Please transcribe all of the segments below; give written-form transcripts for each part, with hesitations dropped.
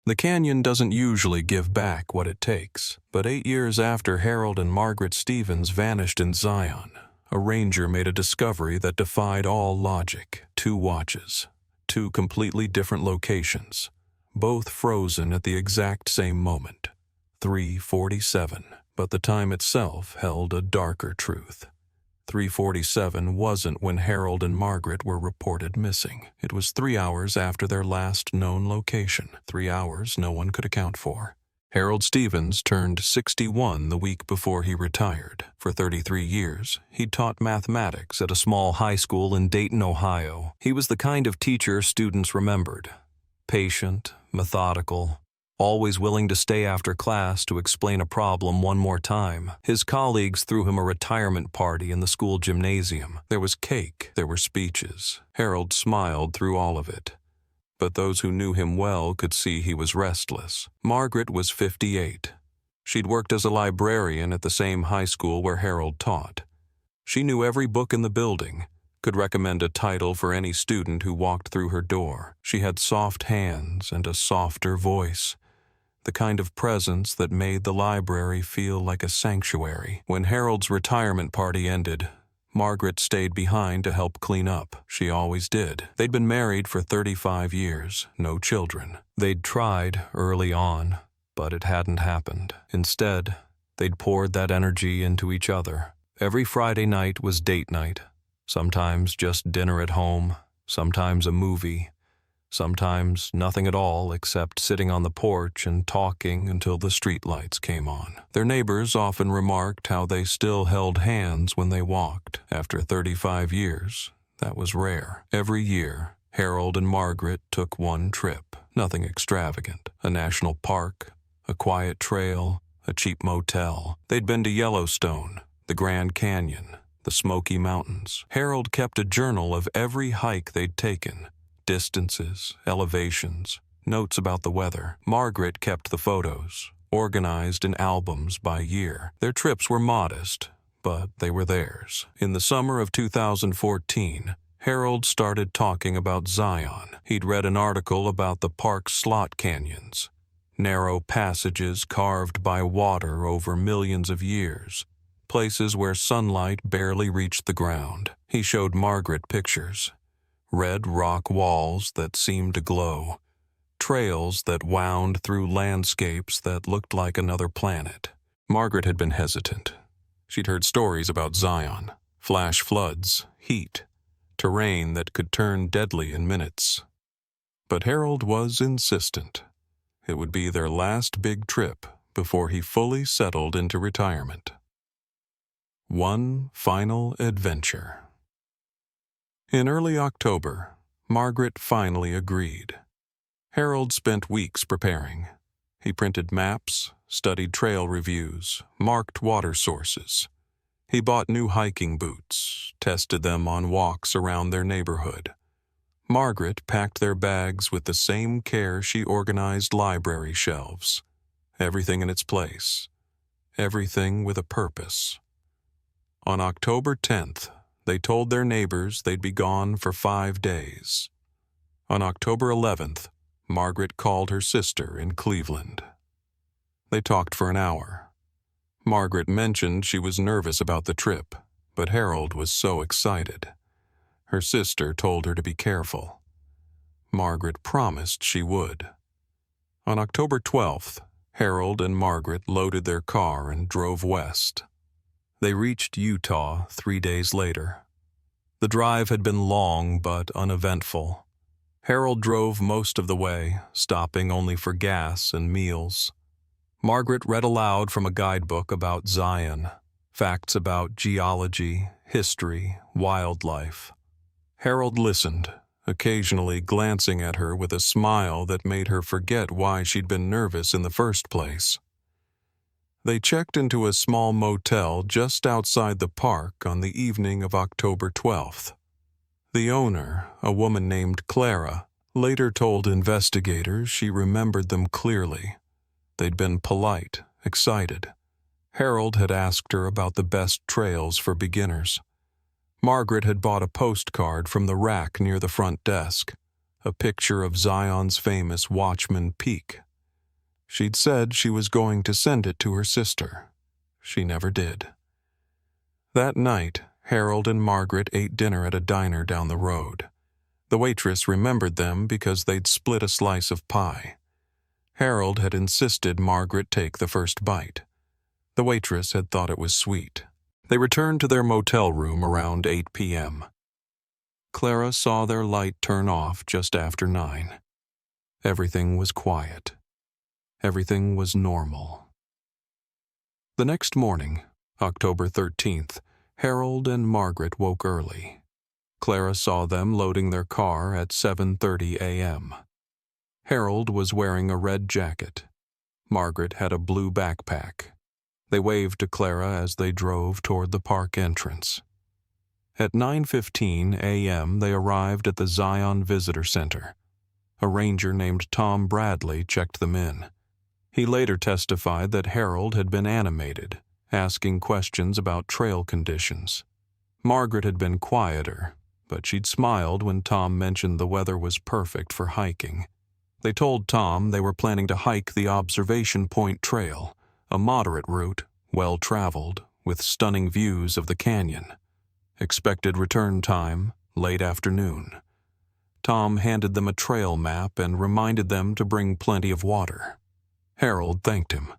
The canyon doesn't usually give back what it takes, but 8 years after Harold and Margaret Stevens vanished in Zion, a ranger made a discovery that defied all logic. 2 watches, 2 completely different locations, both frozen at the exact same moment, 3:47. But the time itself held a darker truth. 3:47 wasn't when Harold and Margaret were reported missing. It was 3 hours after their last known location, 3 hours no one could account for. Harold Stevens turned 61 the week before he retired. For 33 years, he'd taught mathematics at a small high school in Dayton, Ohio. He was the kind of teacher students remembered. Patient, methodical, always willing to stay after class to explain a problem one more time. His colleagues threw him a retirement party in the school gymnasium. There was cake, there were speeches. Harold smiled through all of it. But those who knew him well could see he was restless. Margaret was 58. She'd worked as a librarian at the same high school where Harold taught. She knew every book in the building, could recommend a title for any student who walked through her door. She had soft hands and a softer voice, the kind of presence that made the library feel like a sanctuary. When Harold's retirement party ended, Margaret stayed behind to help clean up. She always did. They'd been married for 35 years, no children. They'd tried early on, but it hadn't happened. Instead, they'd poured that energy into each other. Every Friday night was date night. Sometimes just dinner at home, sometimes a movie, sometimes nothing at all except sitting on the porch and talking until the streetlights came on. Their neighbors often remarked how they still held hands when they walked. After 35 years, that was rare. Every year, Harold and Margaret took one trip. Nothing extravagant. A national park, a quiet trail, a cheap motel. They'd been to Yellowstone, the Grand Canyon, the Smoky Mountains. Harold kept a journal of every hike they'd taken. Distances, elevations, notes about the weather. Margaret kept the photos, organized in albums by year. Their trips were modest, but they were theirs. In the summer of 2014, Harold started talking about Zion. He'd read an article about the park's slot canyons, narrow passages carved by water over millions of years, places where sunlight barely reached the ground. He showed Margaret pictures. Red rock walls that seemed to glow, trails that wound through landscapes that looked like another planet. Margaret had been hesitant. She'd heard stories about Zion, flash floods, heat, terrain that could turn deadly in minutes. But Harold was insistent. It would be their last big trip before he fully settled into retirement. One final adventure. In early October, Margaret finally agreed. Harold spent weeks preparing. He printed maps, studied trail reviews, marked water sources. He bought new hiking boots, tested them on walks around their neighborhood. Margaret packed their bags with the same care she organized library shelves. Everything in its place. Everything with a purpose. On October 10th, they told their neighbors they'd be gone for 5 days. On October 11th, Margaret called her sister in Cleveland. They talked for an hour. Margaret mentioned she was nervous about the trip, but Harold was so excited. Her sister told her to be careful. Margaret promised she would. On October 12th, Harold and Margaret loaded their car and drove west. They reached Utah 3 days later. The drive had been long but uneventful. Harold drove most of the way, stopping only for gas and meals. Margaret read aloud from a guidebook about Zion, facts about geology, history, wildlife. Harold listened, occasionally glancing at her with a smile that made her forget why she'd been nervous in the first place. They checked into a small motel just outside the park on the evening of October 12th. The owner, a woman named Clara, later told investigators she remembered them clearly. They'd been polite, excited. Harold had asked her about the best trails for beginners. Margaret had bought a postcard from the rack near the front desk, a picture of Zion's famous Watchman Peak. She'd said she was going to send it to her sister. She never did. That night, Harold and Margaret ate dinner at a diner down the road. The waitress remembered them because they'd split a slice of pie. Harold had insisted Margaret take the first bite. The waitress had thought it was sweet. They returned to their motel room around 8 p.m. Clara saw their light turn off just after 9. Everything was quiet. Everything was normal. The next morning, October 13th, Harold and Margaret woke early. Clara saw them loading their car at 7:30 a.m. Harold was wearing a red jacket. Margaret had a blue backpack. They waved to Clara as they drove toward the park entrance. At 9:15 a.m. they arrived at the Zion Visitor Center. A ranger named Tom Bradley checked them in. He later testified that Harold had been animated, asking questions about trail conditions. Margaret had been quieter, but she'd smiled when Tom mentioned the weather was perfect for hiking. They told Tom they were planning to hike the Observation Point Trail, a moderate route, well-traveled, with stunning views of the canyon. Expected return time, late afternoon. Tom handed them a trail map and reminded them to bring plenty of water. Harold thanked him.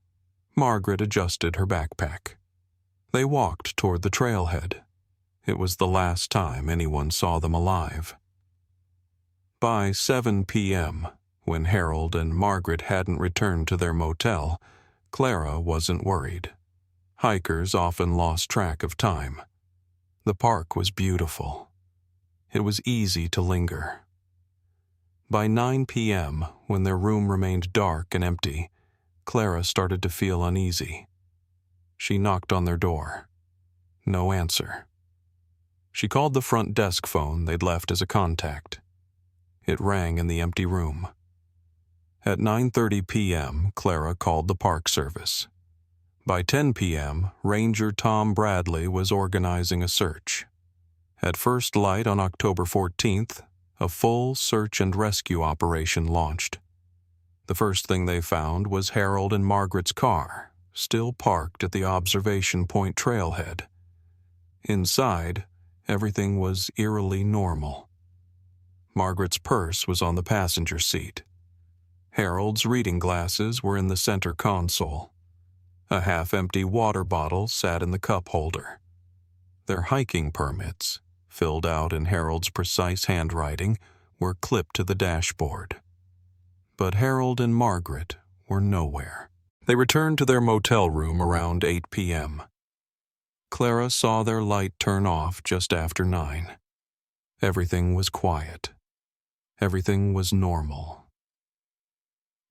Margaret adjusted her backpack. They walked toward the trailhead. It was the last time anyone saw them alive. By 7 p.m., when Harold and Margaret hadn't returned to their motel, Clara wasn't worried. Hikers often lost track of time. The park was beautiful. It was easy to linger. By 9 p.m., when their room remained dark and empty, Clara started to feel uneasy. She knocked on their door. No answer. She called the front desk phone they'd left as a contact. It rang in the empty room. At 9:30 p.m., Clara called the Park Service. By 10 p.m., Ranger Tom Bradley was organizing a search. At first light on October 14th, a full search and rescue operation launched. The first thing they found was Harold and Margaret's car, still parked at the Observation Point trailhead. Inside, everything was eerily normal. Margaret's purse was on the passenger seat. Harold's reading glasses were in the center console. A half-empty water bottle sat in the cup holder. Their hiking permits, filled out in Harold's precise handwriting, were clipped to the dashboard. But Harold and Margaret were nowhere. They returned to their motel room around 8 p.m. Clara saw their light turn off just after 9. Everything was quiet. Everything was normal.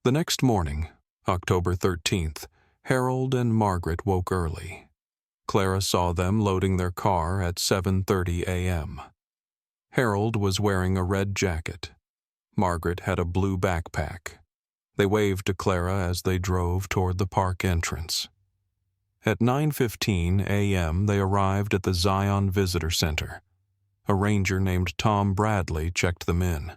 The next morning, October 13th, Harold and Margaret woke early. Clara saw them loading their car at 7:30 a.m. Harold was wearing a red jacket. Margaret had a blue backpack. They waved to Clara as they drove toward the park entrance. At 9:15 a.m., they arrived at the Zion Visitor Center. A ranger named Tom Bradley checked them in.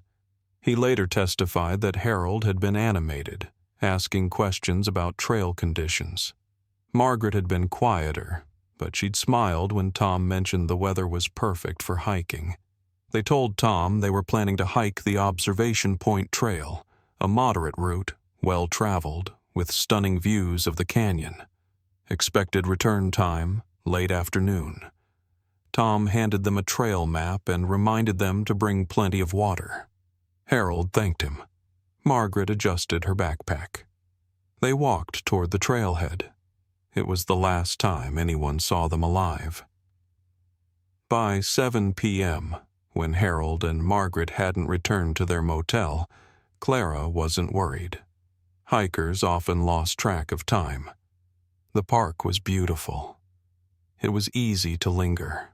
He later testified that Harold had been animated, asking questions about trail conditions. Margaret had been quieter, but she'd smiled when Tom mentioned the weather was perfect for hiking. They told Tom they were planning to hike the Observation Point Trail, a moderate route, well-traveled, with stunning views of the canyon. Expected return time, late afternoon. Tom handed them a trail map and reminded them to bring plenty of water. Harold thanked him. Margaret adjusted her backpack. They walked toward the trailhead. It was the last time anyone saw them alive. By 7 p.m., when Harold and Margaret hadn't returned to their motel, Clara wasn't worried. Hikers often lost track of time. The park was beautiful. It was easy to linger.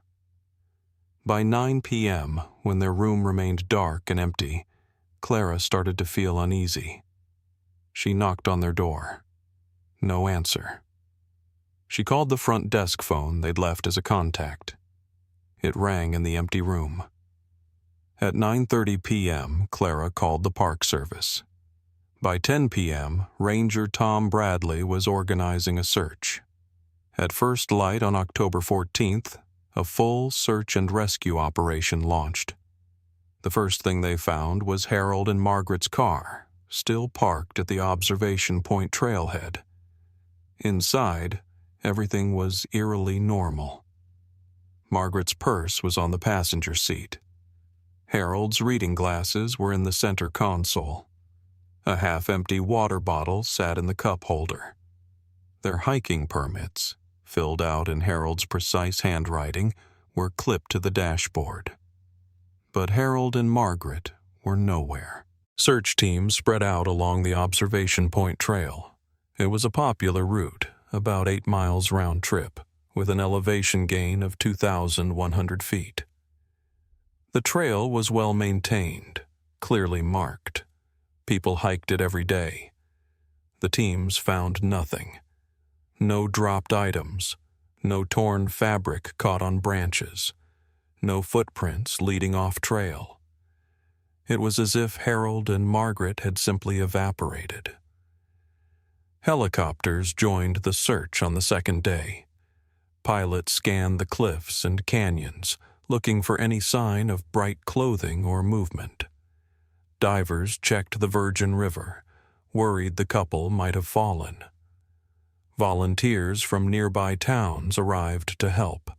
By 9 p.m., when their room remained dark and empty, Clara started to feel uneasy. She knocked on their door. No answer. She called the front desk phone they'd left as a contact. It rang in the empty room. At 9:30 p.m., Clara called the Park Service. By 10 p.m., Ranger Tom Bradley was organizing a search. At first light on October 14th, a full search and rescue operation launched. The first thing they found was Harold and Margaret's car, still parked at the observation point trailhead. Inside, everything was eerily normal. Margaret's purse was on the passenger seat. Harold's reading glasses were in the center console. A half-empty water bottle sat in the cup holder. Their hiking permits, filled out in Harold's precise handwriting, were clipped to the dashboard. But Harold and Margaret were nowhere. Search teams spread out along the observation point trail. It was a popular route, about 8 miles round trip, with an elevation gain of 2,100 feet. The trail was well maintained, clearly marked. People hiked it every day. The teams found nothing. No dropped items, no torn fabric caught on branches, no footprints leading off trail. It was as if Harold and Margaret had simply evaporated. Helicopters joined the search on the second day. Pilots scanned the cliffs and canyons, looking for any sign of bright clothing or movement. Divers checked the Virgin River, worried the couple might have fallen. Volunteers from nearby towns arrived to help,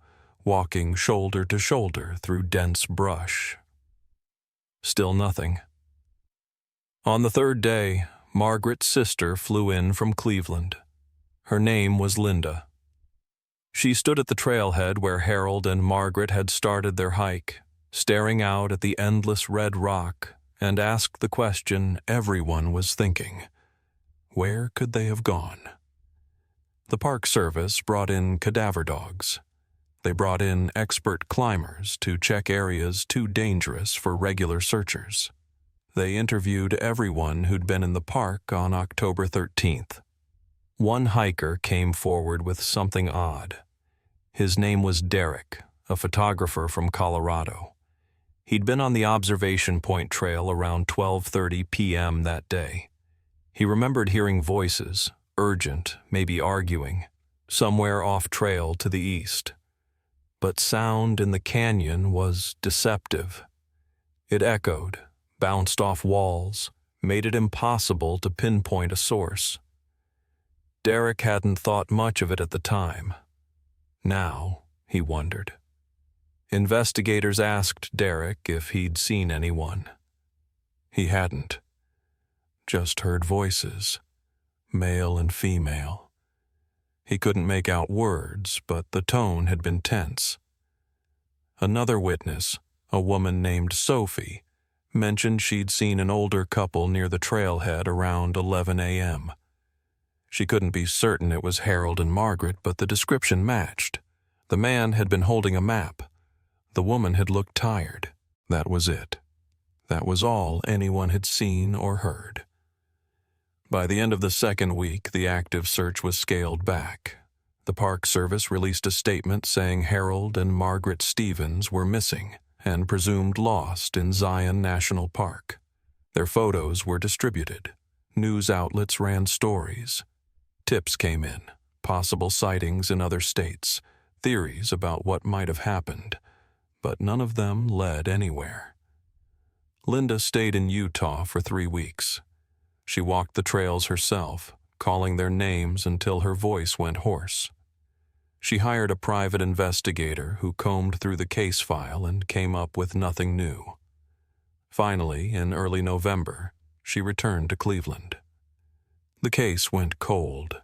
walking shoulder to shoulder through dense brush. Still nothing. On the third day, Margaret's sister flew in from Cleveland. Her name was Linda. She stood at the trailhead where Harold and Margaret had started their hike, staring out at the endless red rock, and asked the question everyone was thinking: where could they have gone? The Park Service brought in cadaver dogs. They brought in expert climbers to check areas too dangerous for regular searchers. They interviewed everyone who'd been in the park on October 13th. One hiker came forward with something odd. His name was Derek, a photographer from Colorado. He'd been on the observation point trail around 12:30 p.m. that day. He remembered hearing voices, urgent, maybe arguing, somewhere off trail to the east. But sound in the canyon was deceptive. It echoed, bounced off walls, made it impossible to pinpoint a source. Derek hadn't thought much of it at the time. Now, he wondered. Investigators asked Derek if he'd seen anyone. He hadn't. Just heard voices, male and female. He couldn't make out words, but the tone had been tense. Another witness, a woman named Sophie, mentioned she'd seen an older couple near the trailhead around 11 a.m. She couldn't be certain it was Harold and Margaret, but the description matched. The man had been holding a map. The woman had looked tired. That was it. That was all anyone had seen or heard. By the end of the second week, the active search was scaled back. The Park Service released a statement saying Harold and Margaret Stevens were missing and presumed lost in Zion National Park. Their photos were distributed. News outlets ran stories. Tips came in, possible sightings in other states, theories about what might have happened, but none of them led anywhere. Linda stayed in Utah for 3 weeks. She walked the trails herself, calling their names until her voice went hoarse. She hired a private investigator who combed through the case file and came up with nothing new. Finally, in early November, she returned to Cleveland. The case went cold.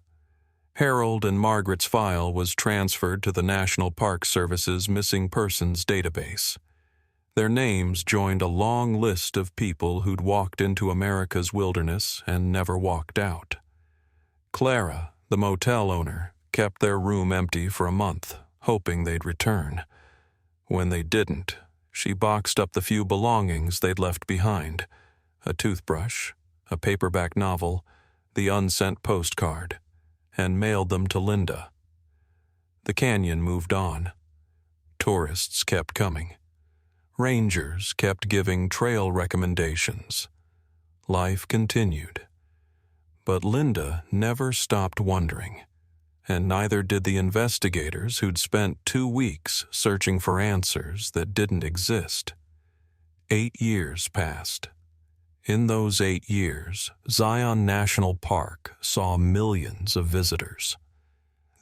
Harold and Margaret's file was transferred to the National Park Service's Missing Persons database. Their names joined a long list of people who'd walked into America's wilderness and never walked out. Clara, the motel owner, kept their room empty for a month, hoping they'd return. When they didn't, she boxed up the few belongings they'd left behind: a toothbrush, a paperback novel, the unsent postcard, and mailed them to Linda. The canyon moved on. Tourists kept coming. Rangers kept giving trail recommendations. Life continued. But Linda never stopped wondering, and neither did the investigators who'd spent 2 weeks searching for answers that didn't exist. 8 years passed. In those 8 years, Zion National Park saw millions of visitors.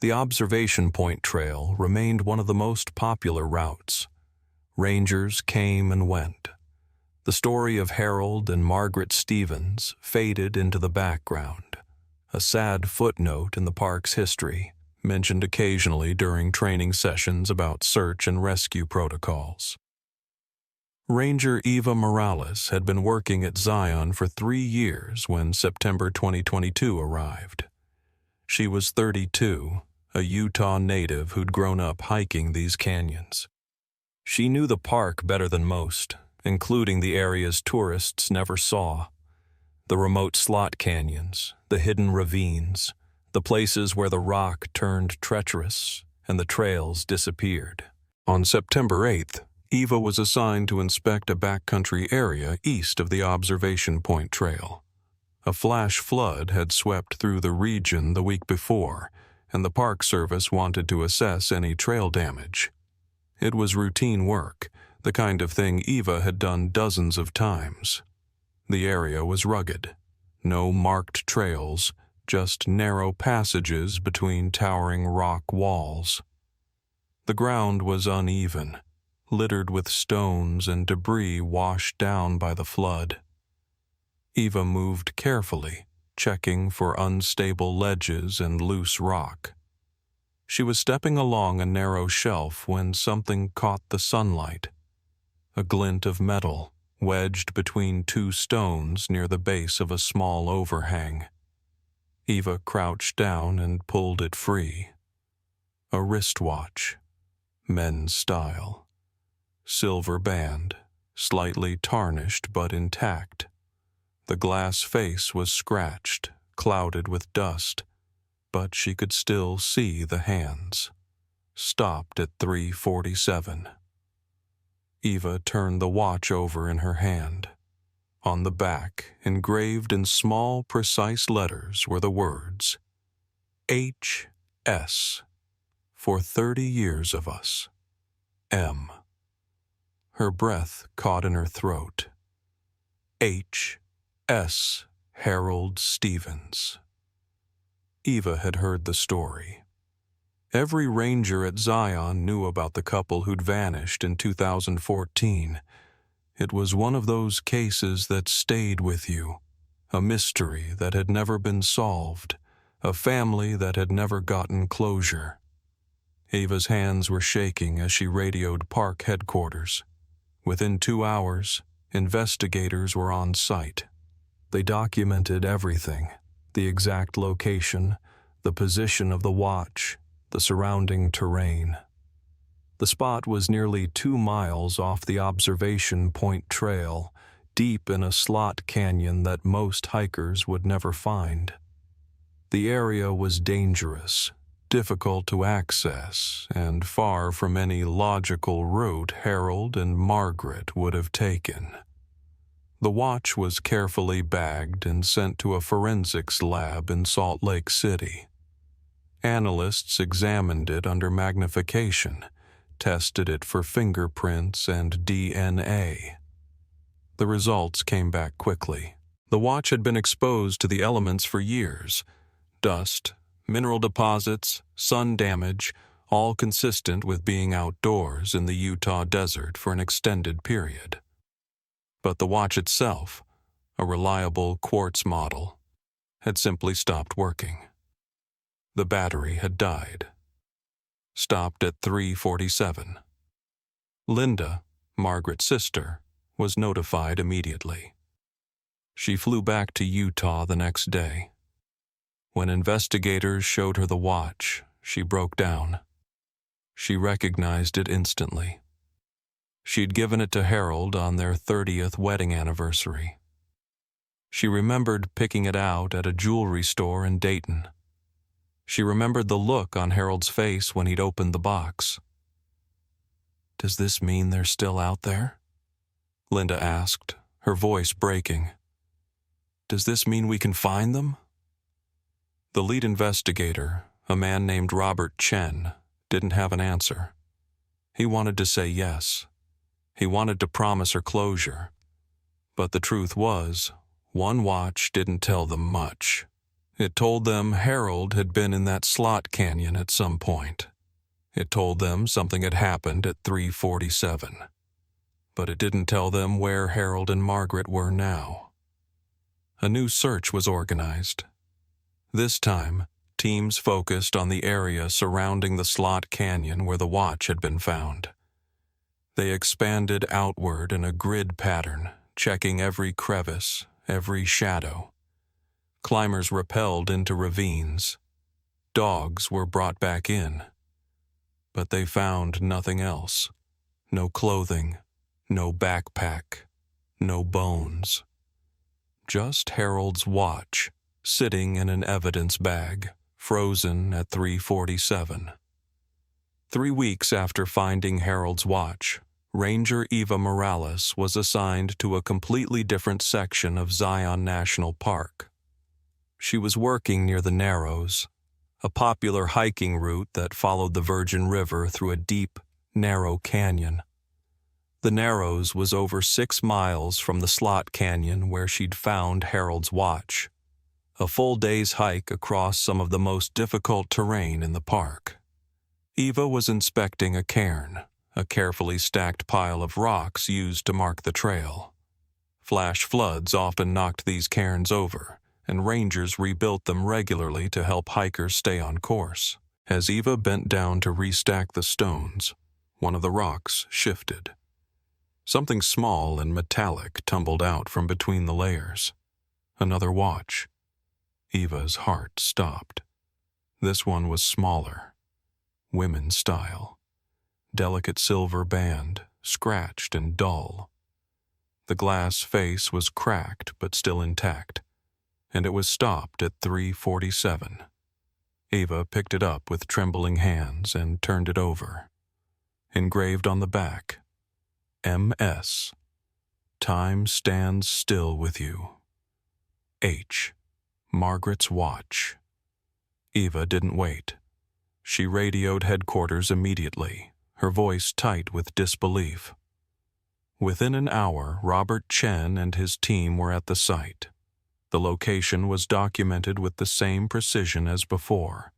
The observation point trail remained one of the most popular routes. Rangers came and went. The story of Harold and Margaret Stevens faded into the background, a sad footnote in the park's history, mentioned occasionally during training sessions about search and rescue protocols. Ranger Eva Morales had been working at Zion for 3 years when September 2022 arrived. She was 32, a Utah native who'd grown up hiking these canyons. She knew the park better than most, including the areas tourists never saw. The remote slot canyons, the hidden ravines, the places where the rock turned treacherous and the trails disappeared. On September 8th, Eva was assigned to inspect a backcountry area east of the observation point trail. A flash flood had swept through the region the week before, and the Park Service wanted to assess any trail damage. It was routine work, the kind of thing Eva had done dozens of times. The area was rugged. No marked trails, just narrow passages between towering rock walls. The ground was uneven, littered with stones and debris washed down by the flood. Eva moved carefully, checking for unstable ledges and loose rock. She was stepping along a narrow shelf when something caught the sunlight. A glint of metal, wedged between 2 stones near the base of a small overhang. Eva crouched down and pulled it free. A wristwatch, men's style. Silver band, slightly tarnished but intact. The glass face was scratched, clouded with dust, but she could still see the hands. Stopped at 3:47. Eva turned the watch over in her hand. On the back, engraved in small, precise letters, were the words, H.S. For 30 years of us. M. Her breath caught in her throat. H.S. Harold Stevens. Eva had heard the story. Every ranger at Zion knew about the couple who'd vanished in 2014. It was one of those cases that stayed with you, a mystery that had never been solved, a family that had never gotten closure. Eva's hands were shaking as she radioed park headquarters. Within 2 hours, investigators were on site. They documented everything, the exact location, the position of the watch, the surrounding terrain. The spot was nearly 2 miles off the observation point trail, deep in a slot canyon that most hikers would never find. The area was dangerous, difficult to access, and far from any logical route Harold and Margaret would have taken. The watch was carefully bagged and sent to a forensics lab in Salt Lake City. Analysts examined it under magnification, tested it for fingerprints and DNA. The results came back quickly. The watch had been exposed to the elements for years. Dust, mineral deposits, sun damage, all consistent with being outdoors in the Utah desert for an extended period. But the watch itself, a reliable quartz model, had simply stopped working. The battery had died. Stopped at 3:47. Linda, Margaret's sister, was notified immediately. She flew back to Utah the next day. When investigators showed her the watch, she broke down. She recognized it instantly. She'd given it to Harold on their 30th wedding anniversary. She remembered picking it out at a jewelry store in Dayton. She remembered the look on Harold's face when he'd opened the box. "Does this mean they're still out there?" Linda asked, her voice breaking. "Does this mean we can find them? The lead investigator, a man named Robert Chen, didn't have an answer. He wanted to say yes. He wanted to promise her closure. But the truth was, one watch didn't tell them much. It told them Harold had been in that slot canyon at some point. It told them something had happened at 3:47. But it didn't tell them where Harold and Margaret were now. A new search was organized. This time, teams focused on the area surrounding the slot canyon where the watch had been found. They expanded outward in a grid pattern, checking every crevice, every shadow. Climbers rappelled into ravines. Dogs were brought back in. But they found nothing else. No clothing, no backpack, no bones. Just Harold's watch, sitting in an evidence bag, frozen at 3:47. 3 weeks after finding Harold's watch, Ranger Eva Morales was assigned to a completely different section of Zion National Park. She was working near the Narrows, a popular hiking route that followed the Virgin River through a deep, narrow canyon. The Narrows was over 6 miles from the slot canyon where she'd found Harold's watch, a full day's hike across some of the most difficult terrain in the park. Eva was inspecting a cairn, a carefully stacked pile of rocks used to mark the trail. Flash floods often knocked these cairns over, and rangers rebuilt them regularly to help hikers stay on course. As Eva bent down to restack the stones, one of the rocks shifted. Something small and metallic tumbled out from between the layers. Another watch. Eva's heart stopped. This one was smaller, women's style. Delicate silver band, scratched and dull. The glass face was cracked but still intact, and it was stopped at 3:47. Eva picked it up with trembling hands and turned it over. Engraved on the back, MS. Time stands still with you. H. Margaret's watch. Eva didn't wait. She radioed headquarters immediately, her voice tight with disbelief. Within an hour, Robert Chen and his team were at the site. The location was documented with the same precision as before.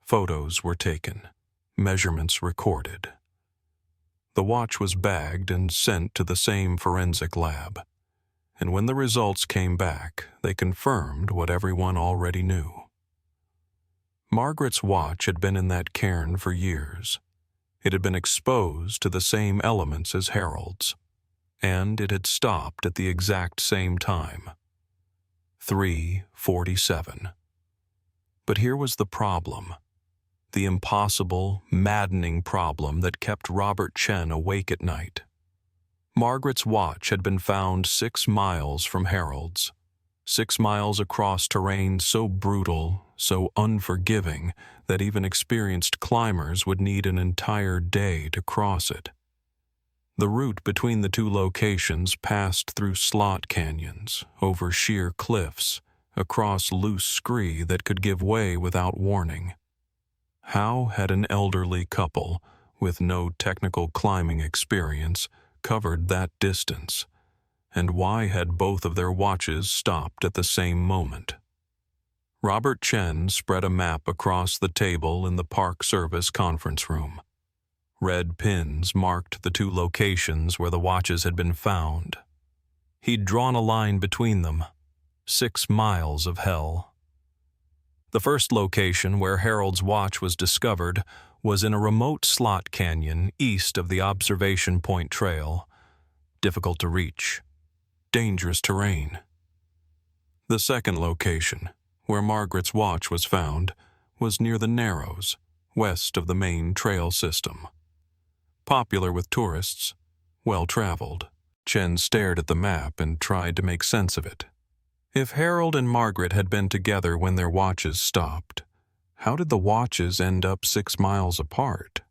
Photos were taken, measurements recorded. The watch was bagged and sent to the same forensic lab. And when the results came back, they confirmed what everyone already knew. Margaret's watch had been in that cairn for years. It had been exposed to the same elements as Harold's, and it had stopped at the exact same time. 3:47. But here was the problem. The impossible, maddening problem that kept Robert Chen awake at night. Margaret's watch had been found 6 miles from Harold's, 6 miles across terrain so brutal, so unforgiving, that even experienced climbers would need an entire day to cross it. The route between the two locations passed through slot canyons, over sheer cliffs, across loose scree that could give way without warning. How had an elderly couple, with no technical climbing experience, covered that distance? And why had both of their watches stopped at the same moment? Robert Chen spread a map across the table in the Park Service conference room. Red pins marked the two locations where the watches had been found. He'd drawn a line between them, 6 miles of hell. The first location where Harold's watch was discovered was in a remote slot canyon east of the observation point trail. Difficult to reach. Dangerous terrain. The second location, where Margaret's watch was found, was near the Narrows, west of the main trail system. Popular with tourists, well-traveled. Chen stared at the map and tried to make sense of it. If Harold and Margaret had been together when their watches stopped, how did the watches end up 6 miles apart?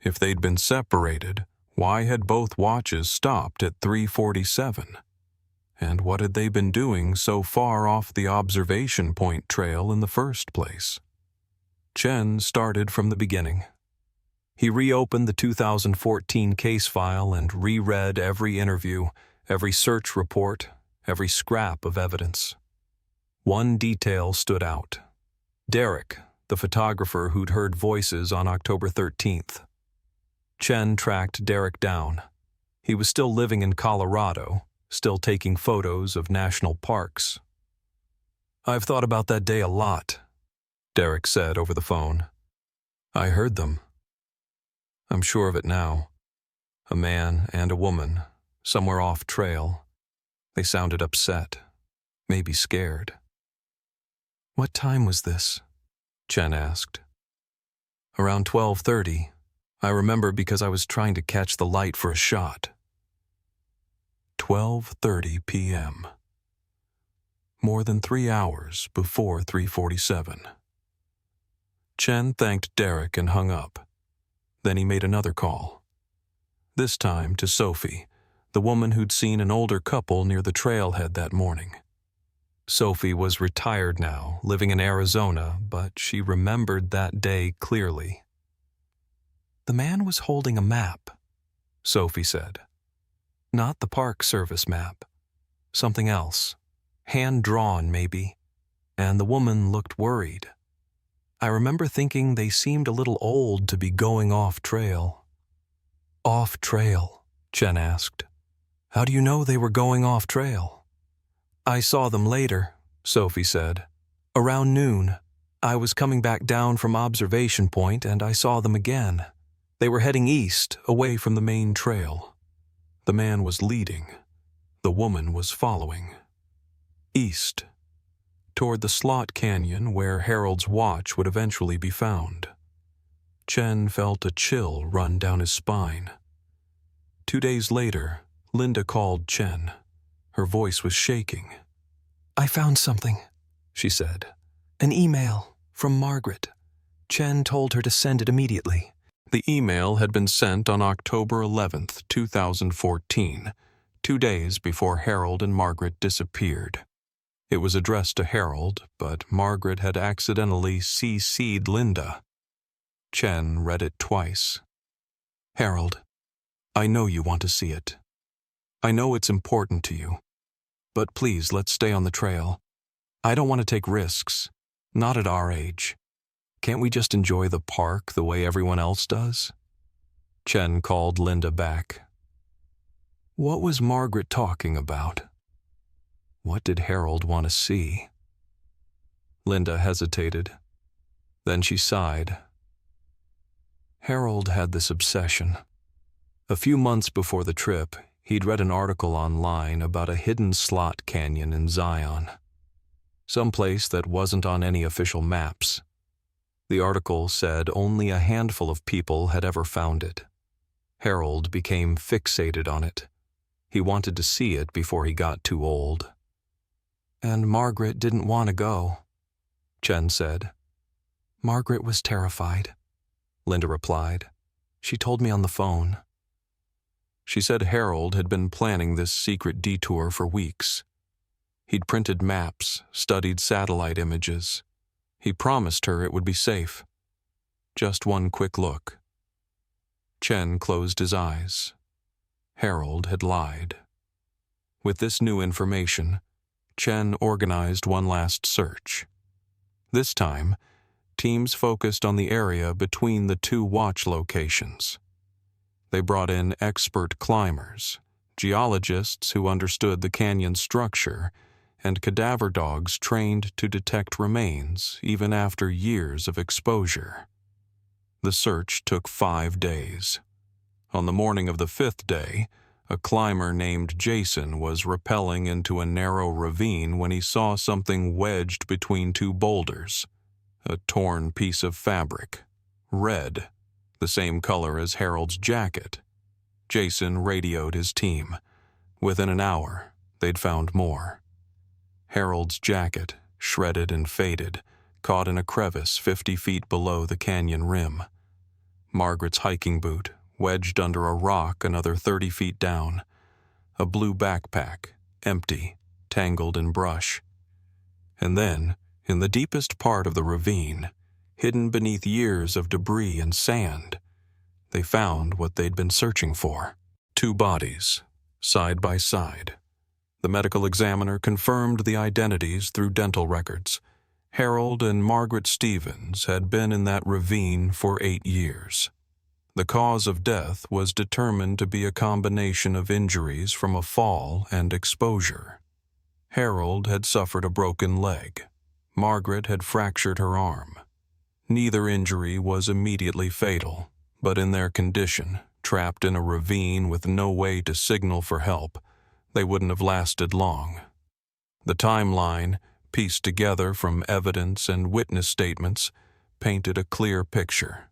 If they'd been separated, why had both watches stopped at 3:47? And what had they been doing so far off the observation point trail in the first place? Chen started from the beginning. He reopened the 2014 case file and reread every interview, every search report, every scrap of evidence. One detail stood out. Derek, the photographer who'd heard voices on October 13th. Chen tracked Derek down. He was still living in Colorado, still taking photos of national parks. "I've thought about that day a lot," Derek said over the phone. "I heard them. I'm sure of it now. A man and a woman, somewhere off trail. They sounded upset, maybe scared." "What time was this?" Chen asked. "Around 12:30. I remember because I was trying to catch the light for a shot." 12:30 p.m. More than 3 hours before 3:47. Chen thanked Derek and hung up. Then he made another call. This time to Sophie, the woman who'd seen an older couple near the trailhead that morning. Sophie was retired now, living in Arizona, but she remembered that day clearly. "The man was holding a map," Sophie said. "Not the Park Service map. Something else. Hand-drawn, maybe. And the woman looked worried. I remember thinking they seemed a little old to be going off-trail." "Off-trail?" Chen asked. "How do you know they were going off-trail?" "I saw them later," Sophie said. "Around noon. I was coming back down from observation point and I saw them again. They were heading east, away from the main trail. The man was leading. The woman was following. East, toward the slot canyon where Harold's watch would eventually be found. Chen felt a chill run down his spine. 2 days later, Linda called Chen. Her voice was shaking. "I found something," she said. "An email from Margaret. Chen told her to send it immediately." The email had been sent on October 11th, 2014, 2 days before Harold and Margaret disappeared. It was addressed to Harold, but Margaret had accidentally CC'd Linda. Chen read it twice. "Harold, I know you want to see it. I know it's important to you. But please, let's stay on the trail. I don't want to take risks, not at our age. Can't we just enjoy the park the way everyone else does?" Chen called Linda back. What was Margaret talking about? What did Harold want to see? Linda hesitated. Then she sighed. Harold had this obsession. A few months before the trip, he'd read an article online about a hidden slot canyon in Zion, someplace that wasn't on any official maps. The article said only a handful of people had ever found it. Harold became fixated on it. He wanted to see it before he got too old. "And Margaret didn't want to go," Chen said. "Margaret was terrified," Linda replied. "She told me on the phone." She said Harold had been planning this secret detour for weeks. He'd printed maps, studied satellite images. He promised her it would be safe. Just one quick look. Chen closed his eyes. Harold had lied. With this new information, Chen organized one last search. This time, teams focused on the area between the two watch locations. They brought in expert climbers, geologists who understood the canyon's structure, and cadaver dogs trained to detect remains even after years of exposure. The search took 5 days. On the morning of the 5th day, a climber named Jason was rappelling into a narrow ravine when he saw something wedged between 2 boulders, a torn piece of fabric, red, the same color as Harold's jacket. Jason radioed his team. Within an hour, they'd found more. Harold's jacket, shredded and faded, caught in a crevice 50 feet below the canyon rim. Margaret's hiking boot, wedged under a rock another 30 feet down. A blue backpack, empty, tangled in brush. And then, in the deepest part of the ravine, hidden beneath years of debris and sand, they found what they'd been searching for. 2 bodies, side by side. The medical examiner confirmed the identities through dental records. Harold and Margaret Stevens had been in that ravine for 8 years. The cause of death was determined to be a combination of injuries from a fall and exposure. Harold had suffered a broken leg. Margaret had fractured her arm. Neither injury was immediately fatal, but in their condition, trapped in a ravine with no way to signal for help, they wouldn't have lasted long. The timeline, pieced together from evidence and witness statements, painted a clear picture.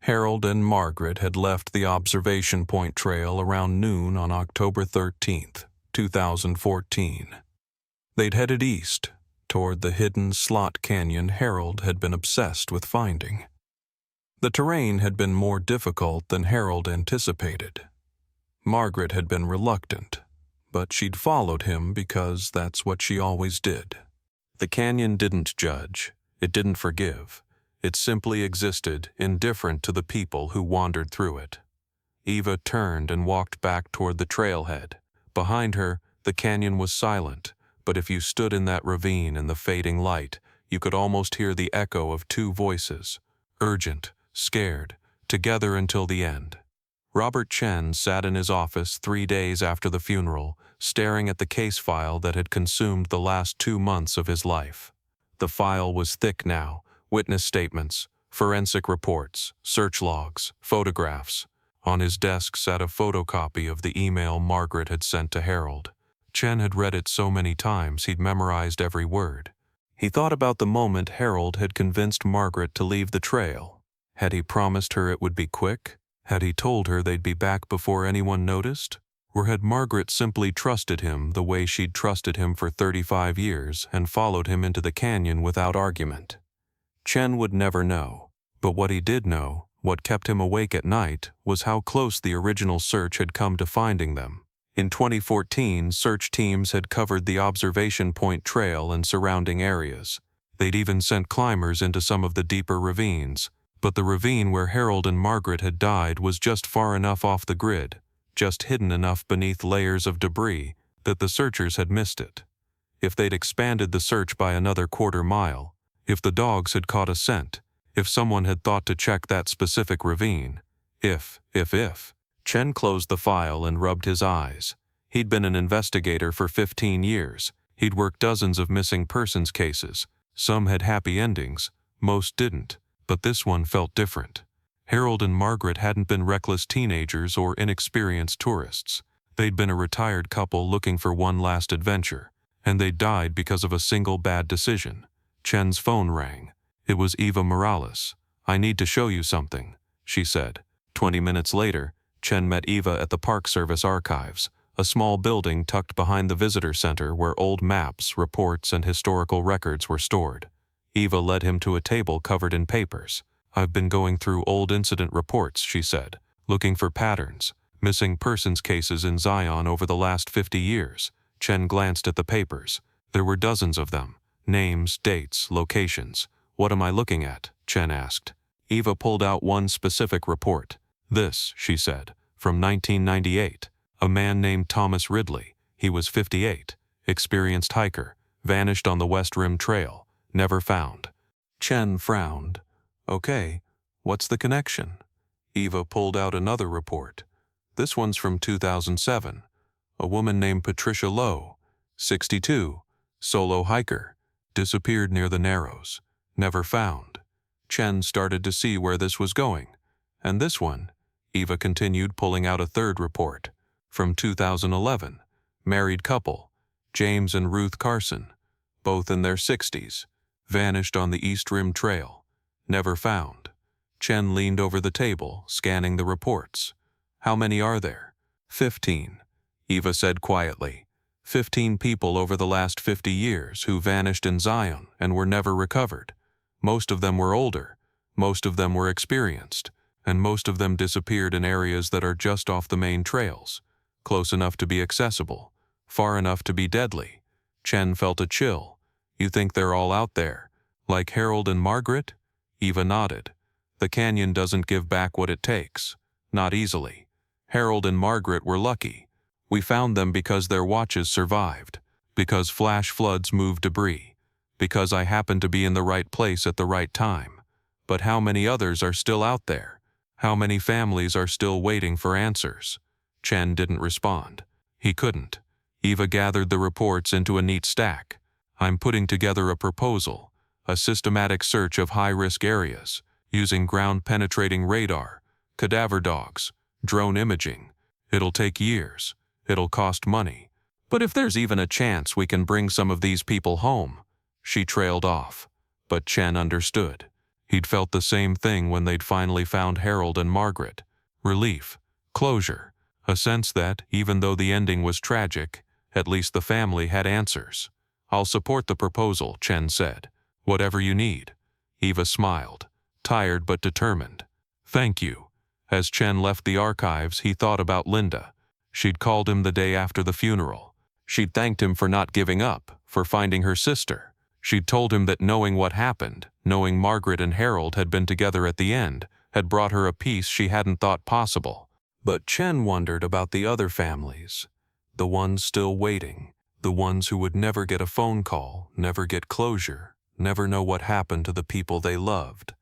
Harold and Margaret had left the observation point trail around noon on October 13th, 2014. They'd headed east, toward the hidden slot canyon Harold had been obsessed with finding. The terrain had been more difficult than Harold anticipated. Margaret had been reluctant, but she'd followed him because that's what she always did. The canyon didn't judge, it didn't forgive. It simply existed, indifferent to the people who wandered through it. Eva turned and walked back toward the trailhead. Behind her, the canyon was silent, but if you stood in that ravine in the fading light, you could almost hear the echo of 2 voices, urgent, scared, together until the end. Robert Chen sat in his office 3 days after the funeral, staring at the case file that had consumed the last 2 months of his life. The file was thick now. Witness statements, forensic reports, search logs, photographs. On his desk sat a photocopy of the email Margaret had sent to Harold. Chen had read it so many times he'd memorized every word. He thought about the moment Harold had convinced Margaret to leave the trail. Had he promised her it would be quick? Had he told her they'd be back before anyone noticed? Or had Margaret simply trusted him the way she'd trusted him for 35 years and followed him into the canyon without argument? Chen would never know, but what he did know, what kept him awake at night, was how close the original search had come to finding them. In 2014, search teams had covered the observation point trail and surrounding areas. They'd even sent climbers into some of the deeper ravines, but the ravine where Harold and Margaret had died was just far enough off the grid, just hidden enough beneath layers of debris, that the searchers had missed it. If they'd expanded the search by another quarter mile, if the dogs had caught a scent, if someone had thought to check that specific ravine, if. Chen closed the file and rubbed his eyes. He'd been an investigator for 15 years. He'd worked dozens of missing persons cases. Some had happy endings, most didn't, but this one felt different. Harold and Margaret hadn't been reckless teenagers or inexperienced tourists. They'd been a retired couple looking for one last adventure, and they'd died because of a single bad decision. Chen's phone rang. It was Eva Morales. "I need to show you something," she said. 20 minutes later, Chen met Eva at the Park Service archives, a small building tucked behind the visitor center where old maps, reports, and historical records were stored. Eva led him to a table covered in papers. "I've been going through old incident reports," she said, "looking for patterns, missing persons cases in Zion over the last 50 years. Chen glanced at the papers. There were dozens of them. Names, dates, locations. "What am I looking at?" Chen asked. Eva pulled out one specific report. "This," she said, "from 1998. A man named Thomas Ridley. He was 58. Experienced hiker. Vanished on the West Rim Trail. Never found." Chen frowned. "Okay, what's the connection?" Eva pulled out another report. "This one's from 2007. A woman named Patricia Lowe, 62, solo hiker. Disappeared near the Narrows. Never found." Chen started to see where this was going. "And this one," Eva continued, pulling out a third report. "From 2011. Married couple. James and Ruth Carson. Both in their 60s. Vanished on the East Rim Trail. Never found." Chen leaned over the table, scanning the reports. "How many are there?" 15. Eva said quietly. 15 people over the last 50 years who vanished in Zion and were never recovered. Most of them were older, most of them were experienced, and most of them disappeared in areas that are just off the main trails, close enough to be accessible, far enough to be deadly. Chen felt a chill. You think they're all out there? Like Harold and Margaret? Eva nodded. The canyon doesn't give back what it takes. Not easily. Harold and Margaret were lucky. We found them because their watches survived. Because flash floods moved debris. Because I happened to be in the right place at the right time. But how many others are still out there? How many families are still waiting for answers? Chen didn't respond. He couldn't. Eva gathered the reports into a neat stack. I'm putting together a proposal, a systematic search of high-risk areas, using ground-penetrating radar, cadaver dogs, drone imaging. It'll take years. It'll cost money. But if there's even a chance we can bring some of these people home. She trailed off. But Chen understood. He'd felt the same thing when they'd finally found Harold and Margaret. Relief. Closure. A sense that, even though the ending was tragic, at least the family had answers. I'll support the proposal, Chen said. Whatever you need. Eva smiled. Tired but determined. Thank you. As Chen left the archives, he thought about Linda. She'd called him the day after the funeral. She'd thanked him for not giving up, for finding her sister. She'd told him that knowing what happened, knowing Margaret and Harold had been together at the end, had brought her a peace she hadn't thought possible. But Chen wondered about the other families. The ones still waiting. The ones who would never get a phone call, never get closure, never know what happened to the people they loved.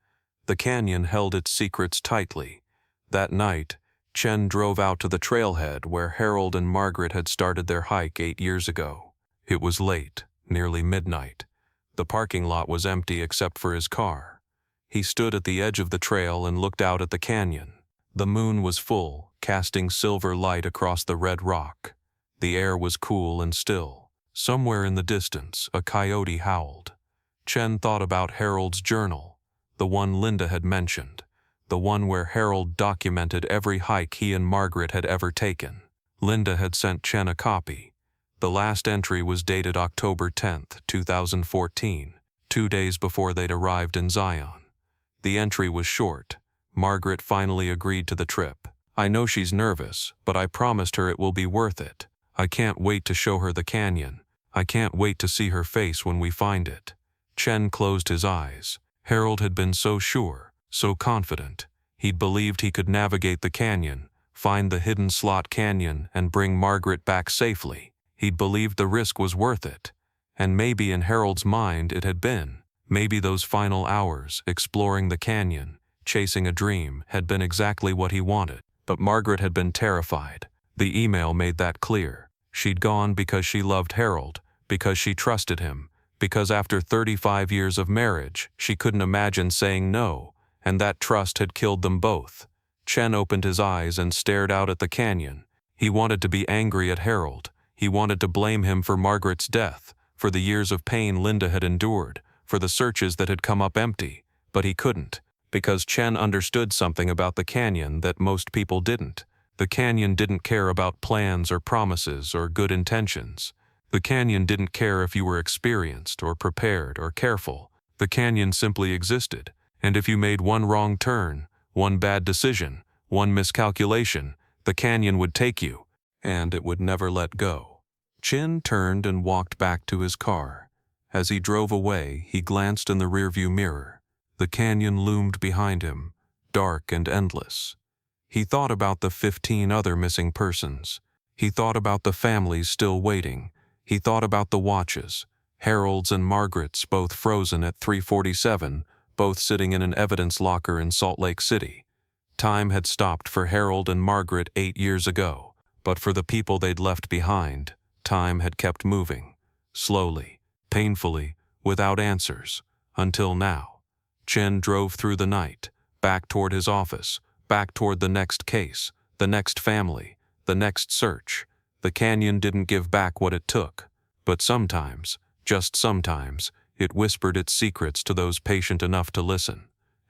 The canyon held its secrets tightly. That night, Chen drove out to the trailhead where Harold and Margaret had started their hike 8 years ago. It was late, nearly midnight. The parking lot was empty except for his car. He stood at the edge of the trail and looked out at the canyon. The moon was full, casting silver light across the red rock. The air was cool and still. Somewhere in the distance, a coyote howled. Chen thought about Harold's journal, the one Linda had mentioned, the one where Harold documented every hike he and Margaret had ever taken. Linda had sent Chen a copy. The last entry was dated October 10th, 2014, 2 days before they'd arrived in Zion. The entry was short. Margaret finally agreed to the trip. I know she's nervous, but I promised her it will be worth it. I can't wait to show her the canyon. I can't wait to see her face when we find it. Chen closed his eyes. Harold had been so sure, so confident. He'd believed he could navigate the canyon, find the hidden slot canyon, and bring Margaret back safely. He'd believed the risk was worth it. And maybe in Harold's mind it had been. Maybe those final hours, exploring the canyon, chasing a dream, had been exactly what he wanted. But Margaret had been terrified. The email made that clear. She'd gone because she loved Harold, because she trusted him, because after 35 years of marriage, she couldn't imagine saying no, and that trust had killed them both. Chen opened his eyes and stared out at the canyon. He wanted to be angry at Harold. He wanted to blame him for Margaret's death, for the years of pain Linda had endured, for the searches that had come up empty. But he couldn't, because Chen understood something about the canyon that most people didn't. The canyon didn't care about plans or promises or good intentions. The canyon didn't care if you were experienced or prepared or careful. The canyon simply existed, and if you made one wrong turn, one bad decision, one miscalculation, the canyon would take you, and it would never let go. Chen turned and walked back to his car. As he drove away, he glanced in the rearview mirror. The canyon loomed behind him, dark and endless. He thought about the 15 other missing persons. He thought about the families still waiting. He thought about the watches, Harold's and Margaret's, both frozen at 3:47, both sitting in an evidence locker in Salt Lake City. Time had stopped for Harold and Margaret 8 years ago, but for the people they'd left behind, time had kept moving, slowly, painfully, without answers, until now. Chen drove through the night, back toward his office, back toward the next case, the next family, the next search. The canyon didn't give back what it took, but sometimes, just sometimes, it whispered its secrets to those patient enough to listen.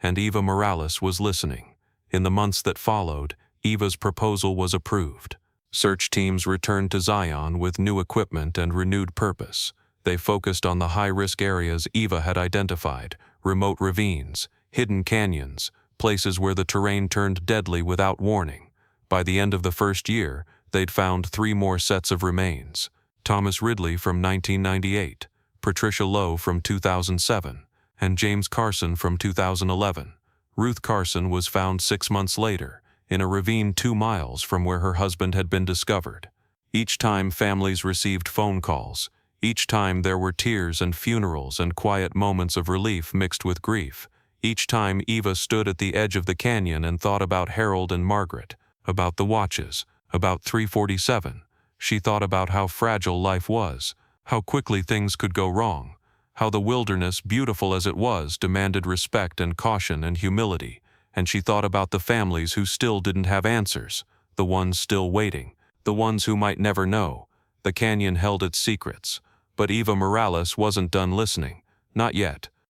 And Eva Morales was listening. In the months that followed, Eva's proposal was approved. Search teams returned to Zion with new equipment and renewed purpose. They focused on the high-risk areas Eva had identified, remote ravines, hidden canyons, places where the terrain turned deadly without warning. By the end of the first year, they'd found 3 more sets of remains. Thomas Ridley from 1998, Patricia Lowe from 2007, and James Carson from 2011. Ruth Carson was found 6 months later, in a ravine 2 miles from where her husband had been discovered. Each time families received phone calls, each time there were tears and funerals and quiet moments of relief mixed with grief. Each time Eva stood at the edge of the canyon and thought about Harold and Margaret, about the watches, about 347. She thought about how fragile life was, how quickly things could go wrong, how the wilderness, beautiful as it was, demanded respect and caution and humility, and she thought about the families who still didn't have answers, the ones still waiting, the ones who might never know. The canyon held its secrets, but Eva Morales wasn't done listening. Not yet.